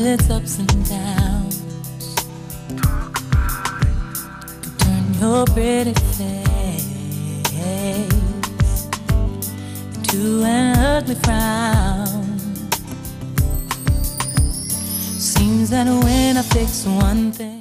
its ups and downs. Turn your pretty face into an ugly frown. Seems that when I fix one thing,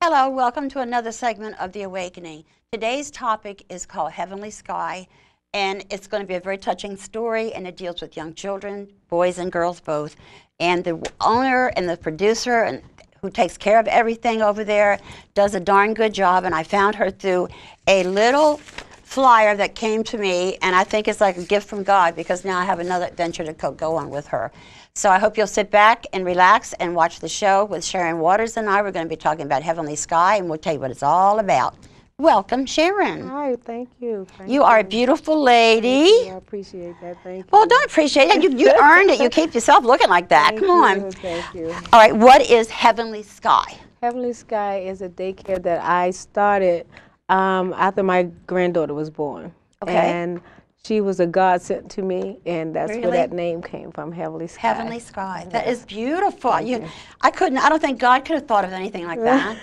Hello, welcome to another segment of The Awakening. Today's topic is called Heavenly Sky, and it's going to be a very touching story, and it deals with young children, boys and girls both. And the owner and the producer and who takes care of everything over there does a darn good job, and I found her through a little flyer that came to me, and I think it's like a gift from God because now I have another adventure to go on with her. So I hope you'll sit back and relax and watch the show with Sharon Waters and I. We're going to be talking about Heavenly Sky, and we'll tell you what it's all about. Welcome, Sharon. Hi, thank you. You are a beautiful lady. Thank you. I appreciate that. Thank you. Well, don't appreciate it. You earned it. You keep yourself looking like that. Thank Come on. you. Thank you. All right, what is Heavenly Sky? Heavenly Sky is a daycare that I started after my granddaughter was born. Okay. And she was a godsend to me, and that's Really? where that name came from, Heavenly Sky. Heavenly Sky. That is beautiful. Thank you. I don't think God could have thought of anything like that.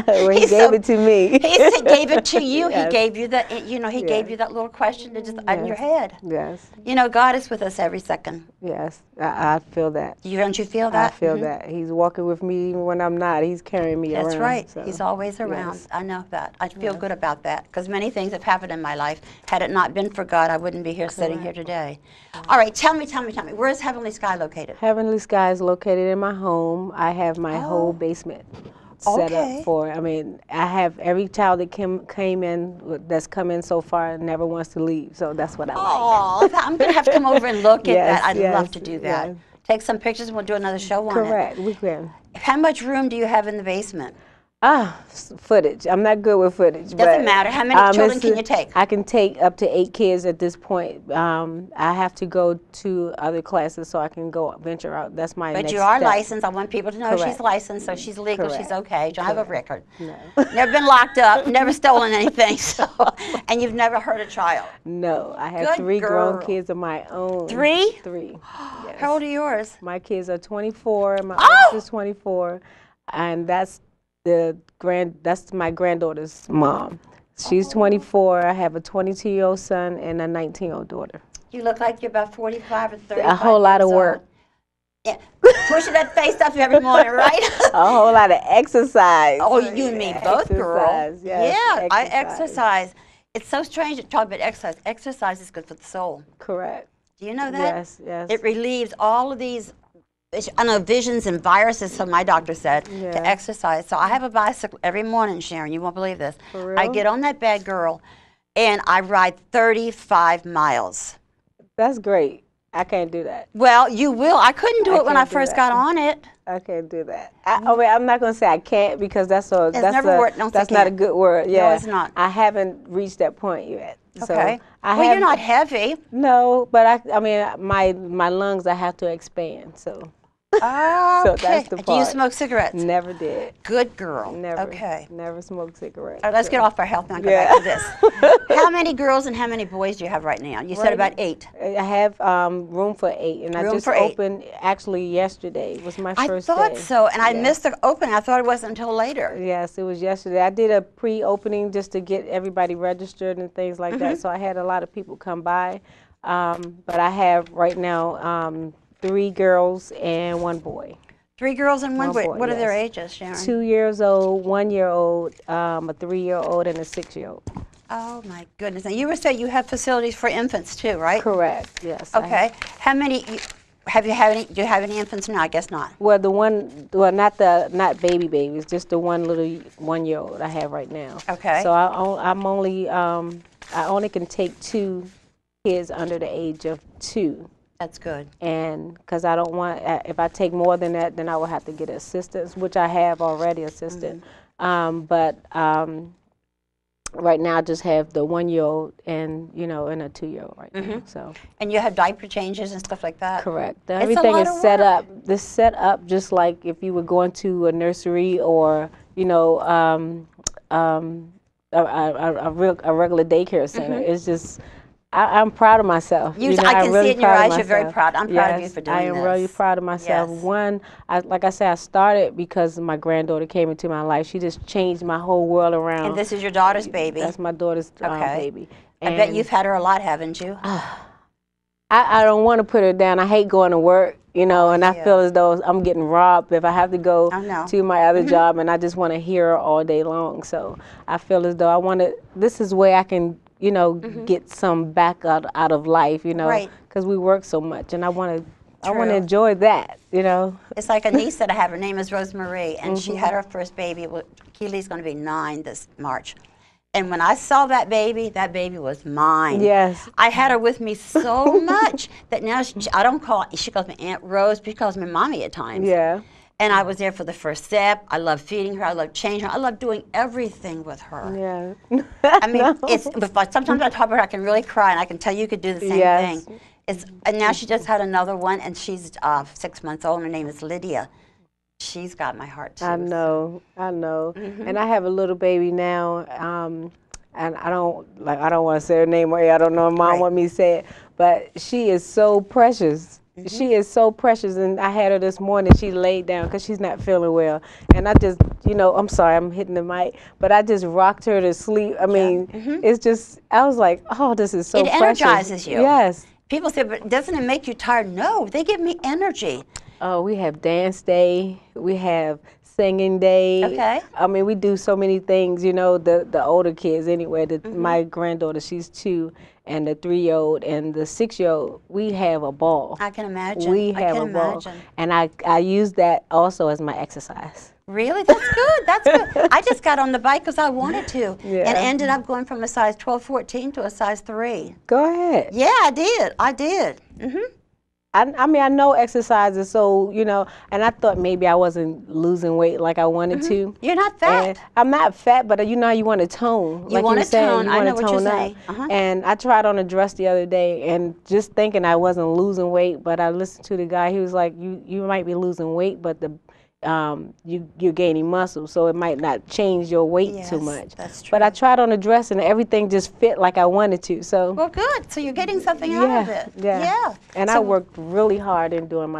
Well, he gave it to me. He gave it to you. Yes. He gave you that, he Yes. gave you that little question to just in your head. Yes. You know, God is with us every second. Yes. I feel that. Don't you feel that? I feel that. He's walking with me even when I'm not. He's carrying me around. That's right. So. He's always around. Yes. I know that. I feel good about that because many things have happened in my life. Had it not been for God, I wouldn't be here sitting here today. All right, tell me. Where is Heavenly Sky located? Heavenly Sky is located in my home. I have my whole basement set up for. I mean, I have every child that came in that's come in so far and never wants to leave. So that's what I like. Oh, I'm going to have to come over and look at Yes, that. I'd yes, love to do that. yes. Take some pictures and we'll do another show on Correct. We can. it. How much room do you have in the basement? Footage. I'm not good with footage. Doesn't matter. How many children can you take? I can take up to 8 kids at this point. I have to go to other classes so I can go venture out. That's my next But you are step. licensed. I want people to know she's Correct. licensed, so she's legal, she's Correct. okay. You don't have a record. No. Never been locked up, never stolen anything, and you've never hurt a child. No. I have Good 3 girl. grown kids of my own. 3? 3. Yes. How old are yours? My kids are 24. My Oh! oldest is 24, and that's my granddaughter's mom. She's 24. I have a 22-year-old son and a 19-year-old daughter. You look like you're about 45 or 35. A whole lot of years work. old. Yeah, pushing that face up every morning, right? A whole lot of exercise. Oh, you and me both, girl. Exercise, yes, Yeah, I exercise. It's so strange to talk about exercise. Exercise is good for the soul. Correct. Do you know that? Yes, yes. It relieves all of these, I know, visions and viruses, so my doctor said, Yeah. to exercise. So I have a bicycle every morning, Sharon. You won't believe this. For I real? get on that bad girl, and I ride 35 miles. That's great. I can't do that. Well, you will. I couldn't do I it when I can't do first that. got on it. I can't do that. I mean, I'm not going to say I can't because that's not a good word. Yeah. No, it's not. I haven't reached that point yet. So Okay. I Well, you're not heavy. No, but I mean, my lungs I have to expand. So Oh, So okay. that's the Do you part. smoke cigarettes? never did. Good girl. Never. Okay. Never smoked cigarettes. All right, let's so. get off our health now and go Yeah. back to this. How many girls and how many boys do you have right now? You said Right about 8. I have room for 8, and I Room just for 8. opened actually yesterday. Was my I first thought day. so, and I Yes. missed the opening. I thought it wasn't until later. Yes, it was yesterday. I did a pre-opening just to get everybody registered and things like that. So I had a lot of people come by, but I have right now 3 girls and 1 boy. 3 girls and 1 One boy. boy, What are their yes. ages, Sharon? 2 years old, 1 year old, a 3-year-old, and a 6-year-old. Oh my goodness! Now you were saying you have facilities for infants too, right? Correct. Yes. I have. Okay. How many? Have you had any? Do you have any infants now? I guess not. Well, not baby babies, just the one little 1-year-old I have right now. Okay. So I only can take 2 kids under the age of 2. That's good. And because I don't want, if I take more than that, then I will have to get assistance, which I have already assisted. right now I just have the 1-year-old and and a 2-year-old right now. So And you have diaper changes and stuff like that? correct. It's a Everything lot is of set work. up. This set up just like if you were going to a nursery or a regular daycare center. It's just I'm proud of myself. I I'm can see really it in your proud of eyes. You're very myself. proud. I'm proud of you Yes, for doing I am this. really proud of myself. Yes. One, like I said, I started because my granddaughter came into my life. She just changed my whole world around. And this is your daughter's baby? That's my daughter's Okay. baby. I bet you've had her a lot, haven't you? I don't want to put her down. I hate going to work, and I feel as though I'm getting robbed if I have to go to my other job, and I just want to hear her all day long. So I feel as though this is where I can, get some back out of life, Right. because we work so much, and I want to enjoy that, It's like a niece that I have. Her name is Rosemarie, and she had her first baby. Keely's going to be 9 this March. And when I saw that baby was mine. Yes. I had her with me so much that now I don't call, she calls me Aunt Rose, she calls me Mommy at times. Yeah. And I was there for the first step. I love feeding her. I love changing her. I love doing everything with her. Yeah. I mean, sometimes I talk about her, I can really cry, and I can tell you could do the same thing. And now she just had another one, and she's 6 months old. Her name is Lydia. She's got my heart too. I know. And I have a little baby now, and I don't want to say her name, or I don't know if Mom want me to say it, but she is so precious. She is so precious, and I had her this morning. She laid down because she's not feeling well, and I just, I'm sorry, I'm hitting the mic, but I just rocked her to sleep. I mean, it's just, I was like, oh, this is so precious. It energizes you. Yes. People say, but doesn't it make you tired? No, they give me energy. Oh, we have dance day. We have singing day. Okay. I mean, we do so many things, the older kids anyway. My granddaughter, she's 2, and the 3-year-old and the 6-year-old, we have a ball. I can imagine. We have a ball. And I use that also as my exercise. Really? That's good. That's good. I just got on the bike because I wanted to, Yeah. and ended up going from a size 12, 14 to a size 3. Go ahead. Yeah, I did. I did. I mean, I know exercise is so, and I thought maybe I wasn't losing weight like I wanted to. You're not fat. And I'm not fat, but you want to tone. You want to tone. I know what you're saying. And I tried on a dress the other day, and just thinking I wasn't losing weight, but I listened to the guy. He was like, you might be losing weight, but you're gaining muscle, so it might not change your weight too much. That's true. But I tried on a dress, and everything just fit like I wanted to. So well, good. So you're getting something out of it. Yeah. And I worked really hard in doing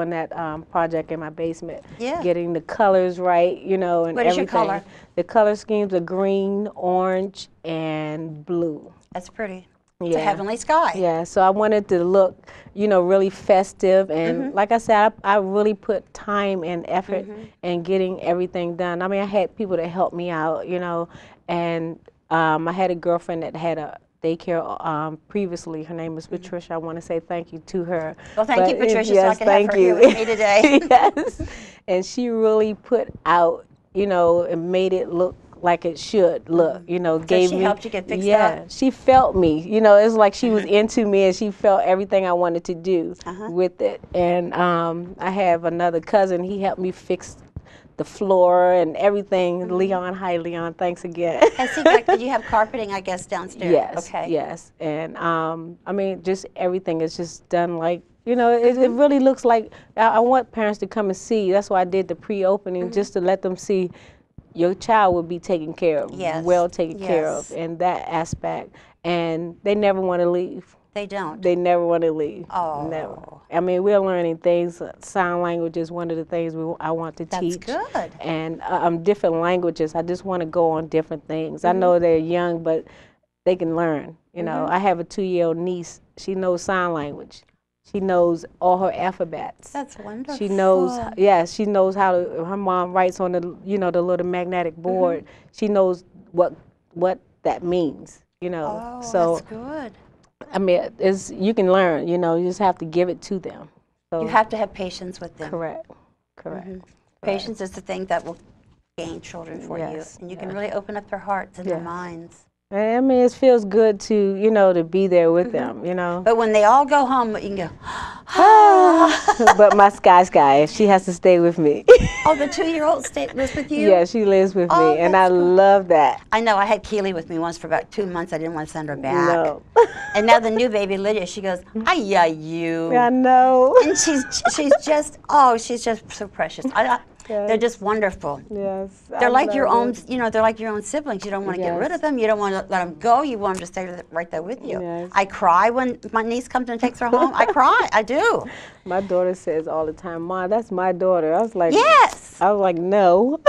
that project in my basement. Yeah. Getting the colors right, and what everything. Is your color? The color schemes are green, orange, and blue. That's pretty. It's a heavenly sky. Yeah, so I wanted to look, really festive. And like I said, I really put time and effort in getting everything done. I mean, I had people that helped me out, and I had a girlfriend that had a daycare previously. Her name was Patricia. I want to say thank you to her. Well, thank you, Patricia, yes, so I can have her here with me today. Yes, and she really put out, and made it look like it should look, gave she me. helped you get fixed up? Yeah, she felt me. It's like she was into me, and she felt everything I wanted to do with it. And I have another cousin. He helped me fix the floor and everything. Leon, hi Leon, thanks again. Did you have carpeting, I guess, downstairs? Yes. Okay. Yes, and I mean, just everything is just done like. It really looks like I want parents to come and see. That's why I did the pre-opening, just to let them see your child will be taken care of, well taken care of in that aspect, and they never want to leave. They don't. They never want to leave. Oh. Never. I mean, we're learning things. Sign language is one of the things I want to teach. That's good. And different languages. I just want to go on different things. I know they're young, but they can learn. I have a 2-year-old niece. She knows sign language. She knows all her alphabets. That's wonderful. She knows, she knows how to, her mom writes on the, the little magnetic board. She knows what that means, Oh, so, that's good. I mean, you can learn, you just have to give it to them. So, You have to have patience with them. correct. Patience is the thing that will gain children for you. And you can really open up their hearts and their minds. I mean, it feels good to, you know, to be there with them, you know. But when they all go home, you can go, But my Skyy, she has to stay with me. oh, the 2-year-old lives with you? Yeah, she lives with Oh, me, and I that's cool. love that. I know. I had Keely with me once for about 2 months. I didn't want to send her back. No. And now the new baby, Lydia, she goes, "Ay, you." I know. And she's just so precious. They're just wonderful. Yes. They're like your own, you know, they're like your own siblings. You don't want to get rid Yes. of them. You don't want to let them go. You want them to stay right there with you. Yes. I cry when my niece comes and takes her home. I cry. I do. My daughter says all the time, "Ma, that's my daughter." I was like, Yes. I was like, no.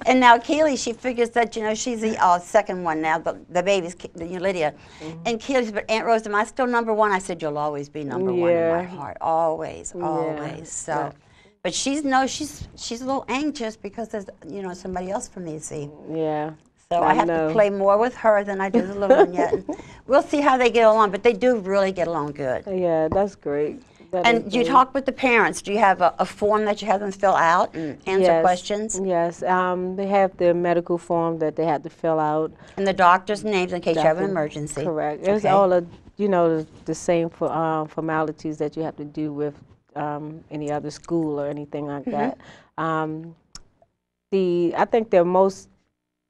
And now Keely, she figures that, you know, she's the second one now, but the baby's Lydia. And Keely's, but Aunt Rose, am I still number one? I said, you'll always be number one in my heart. Always, always. So, but she's a little anxious because there's, you know, somebody else for me to see. Yeah. So I have to play more with her than I do the little one yet. And we'll see how they get along, but they do really get along good. Yeah, that's great. And do you talk with the parents? Do you have a form that you have them fill out and answer questions? Yes, they have the medical form that they have to fill out. And the doctor's names in case you have an emergency. Correct. It's all of, you know, the same formalities that you have to do with any other school or anything like that. I think the most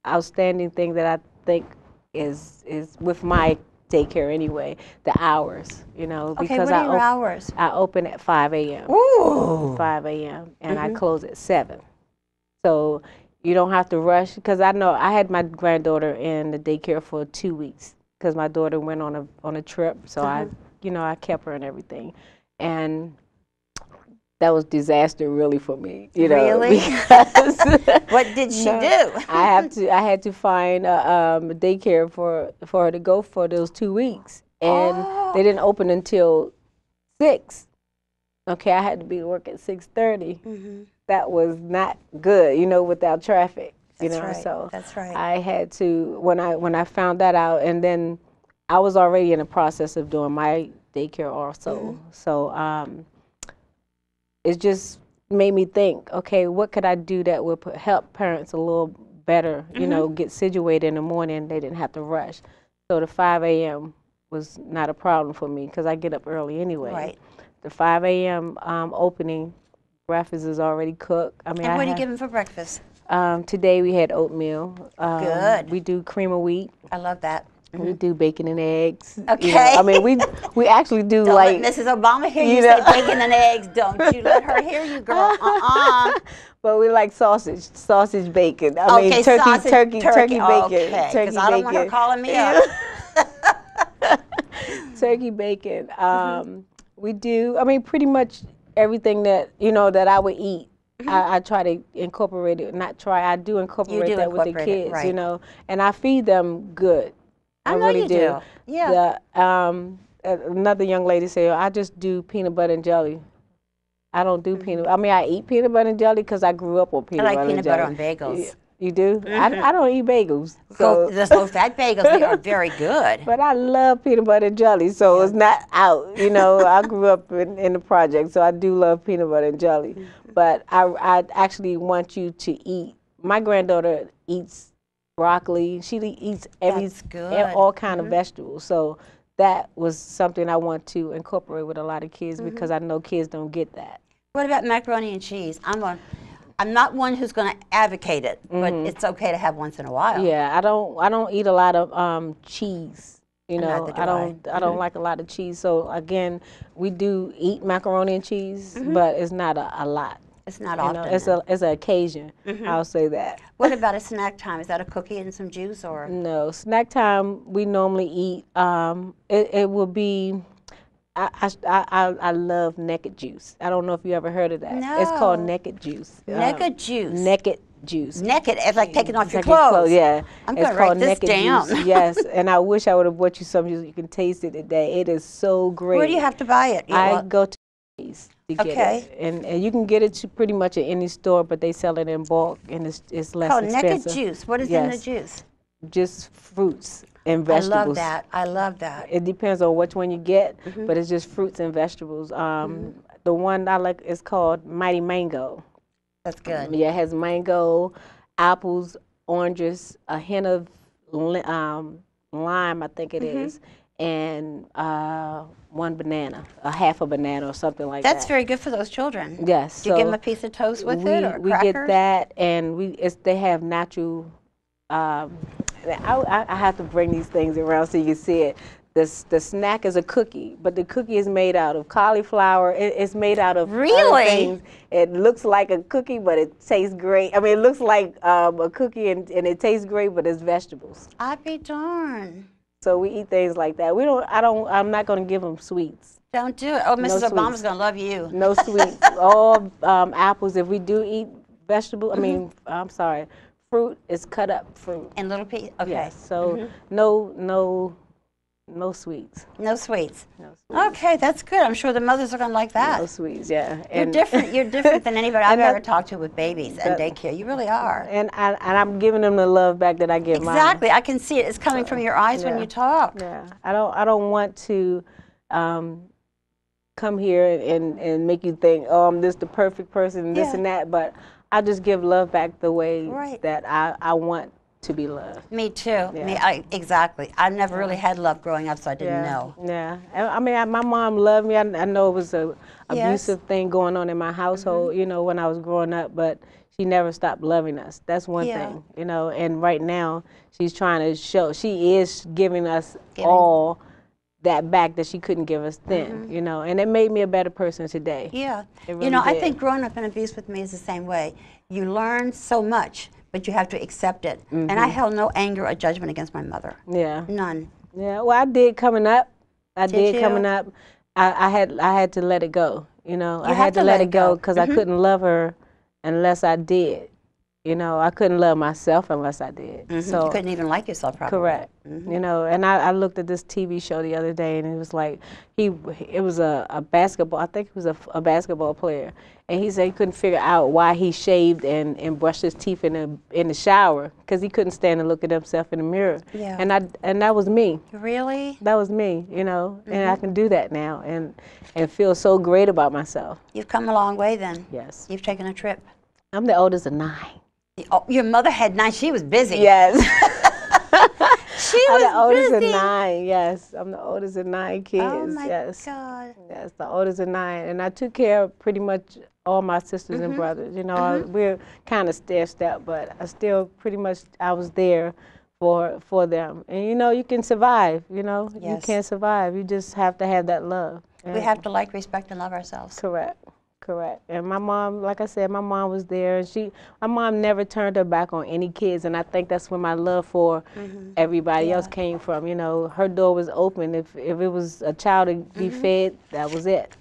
outstanding thing that I think is with my daycare anyway, the hours, you know, because what are your hours? I open at 5 a.m. Ooh. 5 a.m. and I close at 7. So you don't have to rush, because I know I had my granddaughter in the daycare for 2 weeks because my daughter went on a trip, so I kept her and everything, and that was disaster really for me, you know. Really? What did she do? I had to find a daycare for her to go for those 2 weeks, and they didn't open until 6. Okay, I had to be to work at 6:30. That was not good, you know, without traffic. So that's right. I had to, when I found that out, and then I was already in the process of doing my daycare also. So it just made me think, okay, what could I do that would help parents a little better, you know, get situated in the morning. They didn't have to rush. So the 5 a.m. was not a problem for me because I get up early anyway. Right. The 5 a.m. Opening, breakfast is already cooked. I mean, and what do you give them for breakfast? Today we had oatmeal. Good. We do cream of wheat. I love that. We do bacon and eggs. Okay. You know, I mean, we actually do Don't like. let Mrs. Obama hear you say bacon and eggs. Don't you let her hear you, girl. But we like sausage bacon. I mean, turkey bacon. Okay, because I don't want her calling me up. Turkey bacon. We do. I mean, pretty much everything that that I would eat. I try to incorporate it. Not try. I do incorporate that with the kids. Right. You know, and I feed them good. I know really you do. Yeah. Another young lady said, "I just do peanut butter and jelly." I don't do peanut. I mean, I eat peanut butter and jelly because I grew up on peanut butter and jelly. I like peanut butter on bagels. You do? I don't eat bagels. So. Those low-fat bagels, they are very good. But I love peanut butter and jelly, so it's not out. You know, I grew up in the project, so I do love peanut butter and jelly. But I actually want you to eat. My granddaughter eats broccoli. She eats all kind of vegetables. So that was something I want to incorporate with a lot of kids because I know kids don't get that. What about macaroni and cheese? I'm not one who's going to advocate it, but it's okay to have once in a while. Yeah, I don't eat a lot of cheese. You know, I don't like a lot of cheese. So again, we do eat macaroni and cheese, but it's not a lot. It's not often. It's an occasion. I'll say that. What about a snack time? Is that a cookie and some juice or? No, snack time we normally eat. It will be. I love naked juice. I don't know if you ever heard of that. No. It's called naked juice. Naked juice. Naked juice. Naked, it's like taking off your clothes. Yeah. I'm going to write this down. Juice. Yes, and I wish I would have bought you some so you can taste it today. It is so great. Where do you have to buy it? I go to to get it. And you can get it pretty much at any store, but they sell it in bulk, and it's less expensive. Naked juice. What is in the juice? Just fruits and vegetables. I love that. It depends on which one you get, but it's just fruits and vegetables. The one I like is called Mighty Mango. That's good. Yeah, it has mango, apples, oranges, a hint of lime, I think it is, and one banana, a half a banana or something like that. That's very good for those children. Yes. Do you give them a piece of toast with it or we crackers? get that, and they have natural. I have to bring these things around so you can see it. The snack is a cookie, but the cookie is made out of cauliflower. It's made out of other Really? things. It looks like a cookie, but it tastes great. I mean, it looks like a cookie and it tastes great, but it's vegetables. I'd be darned. So we eat things like that. I'm not going to give them sweets. Don't do it. Oh, Mrs. sweets. Obama's going to love you. No sweets. All apples. If we do eat vegetable, I'm sorry, fruit is cut up fruit. And little piece? Okay. Yes. So no sweets. No sweets. No sweets. Okay, that's good. I'm sure the mothers are going to like that. No sweets. Yeah. You're different. You're different than anybody I've And ever talked to with babies and daycare. You really are. And I'm giving them the love back that I give mine. Exactly. I can see it. It's coming from your eyes when you talk. Yeah. I don't want to come here and make you think, oh, I'm the perfect person and this and that, but I just give love back the way that I want to be loved. Me too. Exactly. I never really had love growing up, so I didn't know. Yeah. I mean, my mom loved me. I know it was a abusive thing going on in my household, you know, when I was growing up, but she never stopped loving us. That's one thing, you know, and right now she's trying to show, she is giving us all that back that she couldn't give us then, you know, and it made me a better person today. Yeah. Really you know, did. I think growing up in abuse with me is the same way. You learn so much, but you have to accept it. And I held no anger or judgment against my mother. Yeah. None. Yeah. Well, I did coming up. Did you? Coming up. I had to let it go. You know, I had to let it go because I couldn't love her unless I did. You know, I couldn't love myself unless I did. So you couldn't even like yourself, probably. correct. You know, and I looked at this TV show the other day, and it was like it was a basketball. I think it was a basketball player, and he said he couldn't figure out why he shaved and brushed his teeth in the shower because he couldn't stand to look at himself in the mirror. Yeah. And that was me. Really? That was me. You know, and I can do that now and feel so great about myself. You've come a long way then. Yes. You've taken a trip. I'm the oldest of 9. Oh, your mother had 9. She was busy. Yes. She I'm was the oldest busy. of 9. Yes, I'm the oldest of 9 kids. Oh my yes. God. Yes, the oldest of 9, and I took care of pretty much all my sisters and brothers. You know, we're kind of stair-step, but I still pretty much I was there for them. And you know, you can survive. You know, you can survive. You just have to have that love. We have to like, respect, and love ourselves. Correct. Correct. And my mom, like I said, my mom was there, and my mom never turned her back on any kids, and I think that's where my love for everybody else came from. You know, her door was open. If it was a child to be fed, that was it.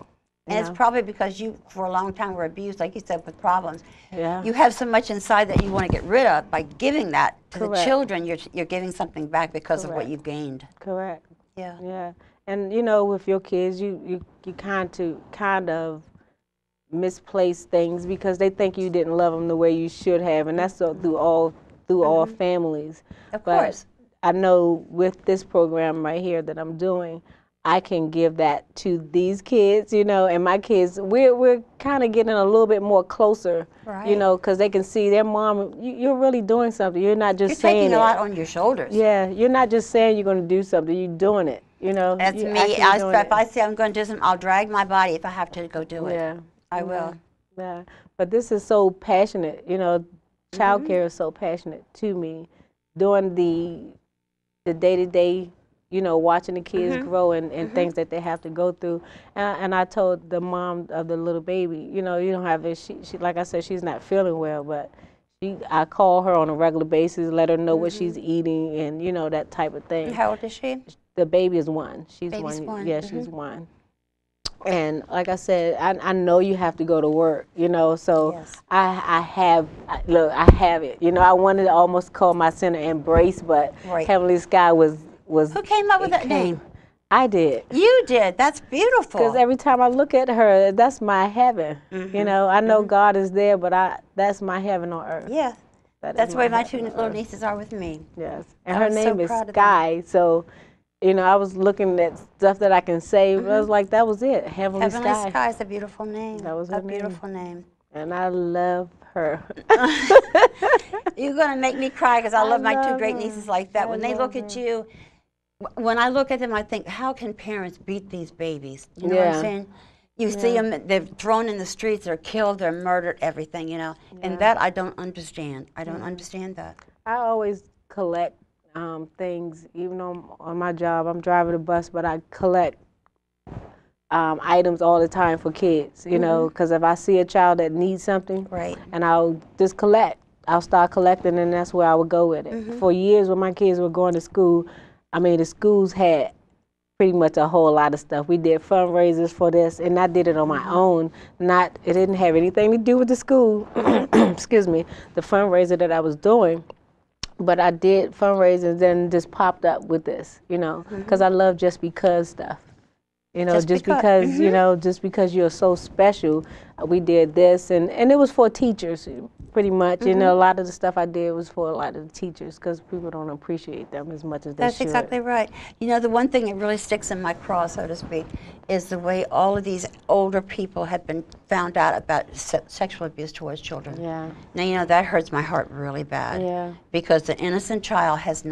And it's probably because you, for a long time, were abused, like you said, with problems. Yeah. You have so much inside that you want to get rid of. By giving that to the Correct. children, you're giving something back because of what you've gained. Correct. Yeah. Yeah. And you know, with your kids, you kind of misplace things because they think you didn't love them the way you should have, and that's through all families. Of course. I know with this program right here that I'm doing, I can give that to these kids, you know, and my kids, we're kind of getting a little bit more closer, you know, because they can see their mom, you're really doing something. You're not just saying taking a lot on your shoulders. Yeah, you're not just saying you're going to do something, you're doing it, you know. That's me. If I say I'm going to do something, I'll drag my body if I have to go do it. Yeah. I will. Yeah, but this is so passionate, you know, child care is so passionate to me. Doing the day-to-day, you know, watching the kids grow and things that they have to go through. And I told the mom of the little baby, you know, you don't have this, she like I said, she's not feeling well, but I call her on a regular basis, let her know what she's eating and, you know, that type of thing. How old is she? The baby is 1. She's Baby's 1. 1. Yeah, she's 1. And like I said, I know you have to go to work, you know, so I have it. You know, I wanted to almost call my center Embrace, but Heavenly Skyy was. Who came up with that name? I did. You did. That's beautiful. Because every time I look at her, that's my heaven. You know, I know God is there, but that's my heaven on earth. Yeah. That's where my 2 little nieces are with me. Yes. And her name is Skyy, so. You know, I was looking at stuff that I can say, but I was like, that was it, Heavenly Skyy. Skyy is a beautiful name. That was her name. A beautiful name. and I love her. You're going to make me cry because I love my two love great her. nieces like that. I When they look love at her. you, when I look at them, I think, how can parents beat these babies? You know what I'm Yeah. saying? You see them, they're thrown in the streets, they're killed, they're murdered, everything, you know. And that I don't understand. I don't understand that. I always collect things, even on my job. I'm driving a bus, but I collect items all the time for kids, you know, because if I see a child that needs something, Right. and I'll just collect. I'll start collecting, and that's where I would go with it. For years, when my kids were going to school, I mean, the schools had pretty much a whole lot of stuff. We did fundraisers for this, and I did it on my own. It didn't have anything to do with the school. Excuse me, the fundraiser that I was doing. But I did fundraisers, then just popped up with this, you know, because I love just because stuff. You know, just because you know, just because you're so special, we did this, and it was for teachers, pretty much. You know, a lot of the stuff I did was for a lot of the teachers because people don't appreciate them as much as they should. That's exactly right. You know, the one thing that really sticks in my craw, so to speak, is the way all of these older people have been found out about sexual abuse towards children. Yeah. Now, you know, that hurts my heart really bad. Yeah. Because the innocent child has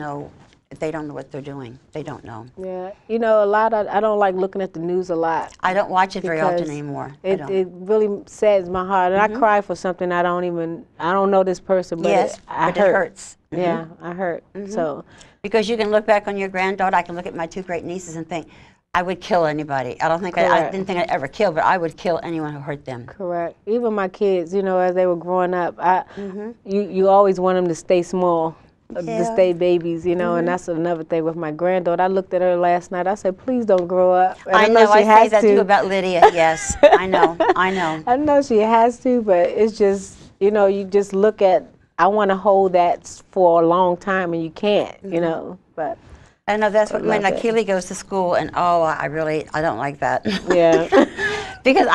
they don't know what they're doing. They don't know. Yeah, you know, I don't like looking at the news a lot. I don't watch it very often Because anymore. It really saddens my heart, and I cry for something I don't know this person, but Yes, it but it hurts. Yeah, I hurt. So Because you can look back on your granddaughter. I can look at my two great nieces and think, I would kill anybody. I Correct. didn't think I'd ever kill, but I would kill anyone who hurt them. correct. Even my kids, you know, as they were growing up, you always want them to stay small. To Yeah. stay babies, you know, and that's another thing with my granddaughter. I looked at her last night. I said, "Please don't grow up." And I know. she I say has that to. too about Lydia. Yes, I know. I know. I know she has to, but it's just, you know, you just look at, I want to hold that for a long time, and you can't, you know, but. I know that's what when love it. Akili goes to school, and I don't like that. Yeah. Because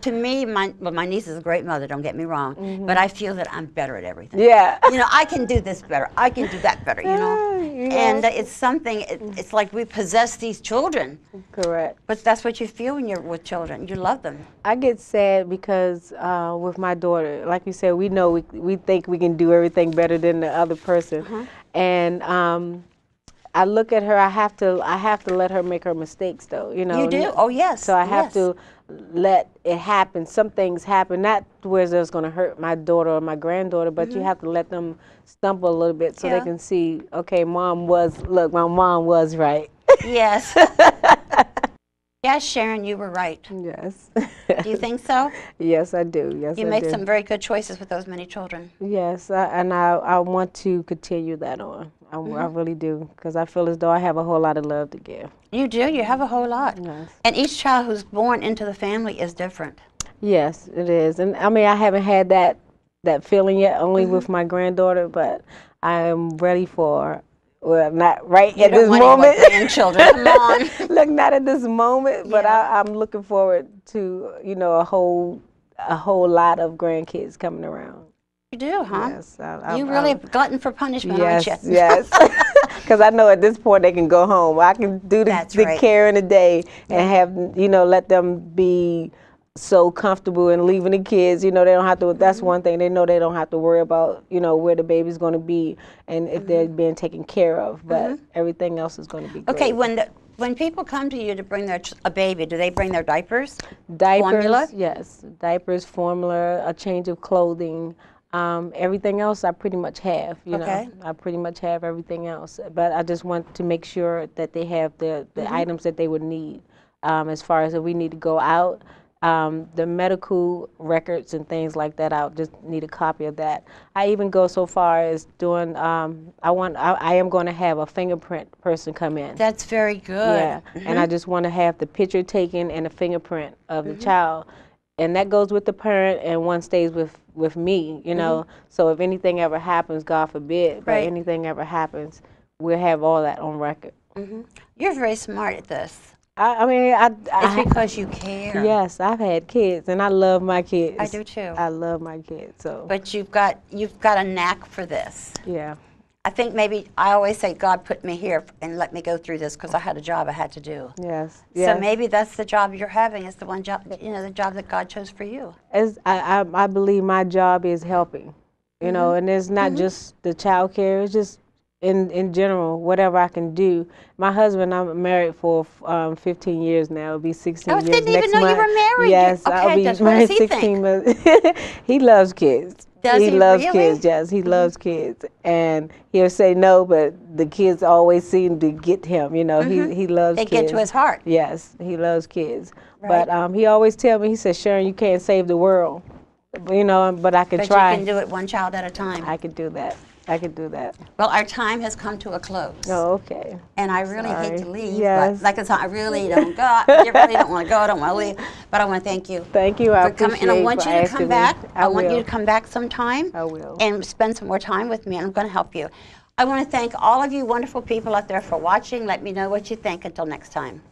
to me, my niece is a great mother. Don't get me wrong, but I feel that I'm better at everything. Yeah. You know, I can do this better. I can do that better. You know, and it's something. It's like we possess these children. Correct. But that's what you feel when you're with children. You love them. I get sad because with my daughter, like you said, we know we think we can do everything better than the other person, and I look at her. I have to let her make her mistakes, though. You know. You do? Oh yes. So I have to let it happen. Some things happen, not where it's going to hurt my daughter or my granddaughter, but you have to let them stumble a little bit so they can see. Okay, my mom was right. Yes. Yes, Sharon, you were right. Yes. Do you think so? Yes, I do. Yes, You I make do. some very good choices with those many children. Yes, I want to continue that on. I really do, because I feel as though I have a whole lot of love to give. You do. You have a whole lot. Yes. And each child who's born into the family is different. Yes, it is. And I mean, I haven't had that feeling yet, only with my granddaughter, but I am ready for, well, not right You at don't this want any more moment. grandchildren. Come on. Look, not at this moment, but Yeah. I'm looking forward to, you know, a whole lot of grandkids coming around. You do, huh? Yes, You really a glutton for punishment, yes, aren't you? yes. Because I know at this point they can go home. I can do That's the right. care in the day and have, you know, let them be so comfortable in leaving the kids. You know, they don't have to, that's one thing. They know they don't have to worry about, you know, where the baby's going to be and if they're being taken care of. But everything else is going to be great. Okay, when people come to you to bring a baby, do they bring their diapers? Diapers, formula? yes. Diapers, formula, a change of clothing. Everything else I pretty much have, you Okay. know. I pretty much have everything else. But I just want to make sure that they have the items that they would need. As far as if we need to go out, the medical records and things like that, I'll just need a copy of that. I even go so far as doing, I am going to have a fingerprint person come in. That's very good. Yeah, and I just want to have the picture taken and a fingerprint of the child. And that goes with the parent, and one stays with me, you know. So if anything ever happens, God forbid, but Right. anything ever happens, we'll have all that on record. You're very smart at this. I mean, It's because you care. yes, I've had kids, and I love my kids. I do too. I love my kids, so But you've got a knack for this. yeah. I think maybe I always say God put me here and let me go through this because I had a job I had to do. Yes. So maybe that's the job you're having. Is the one job, the job that God chose for you. As I believe my job is helping, you know, and it's not just the child care. It's just in general, whatever I can do. My husband, I'm married for 15 years now. It'll be 16 years didn't next even know month. you were married. Yes, Okay, I'll be what married does he 16 months. He loves kids. Does he loves really? kids, yes. He loves kids. And he'll say no, but the kids always seem to get him, you know. He loves They kids. get to his heart. Yes, he loves kids. Right. But he always tell me, he says, Sharon, you can't save the world. You know, but I can But try. you can do it one child at a time. I could do that. I could do that. Well, our time has come to a close. Oh, okay. And I really hate to leave. Yes. But like I said, I really don't go. I really don't want to go. I don't want to leave. But I want to thank you. Thank you. I For coming. appreciate And I want for you to asking come me. back. I want will. you to come back sometime. I will. And spend some more time with me. And I'm going to help you. I want to thank all of you wonderful people out there for watching. Let me know what you think. Until next time.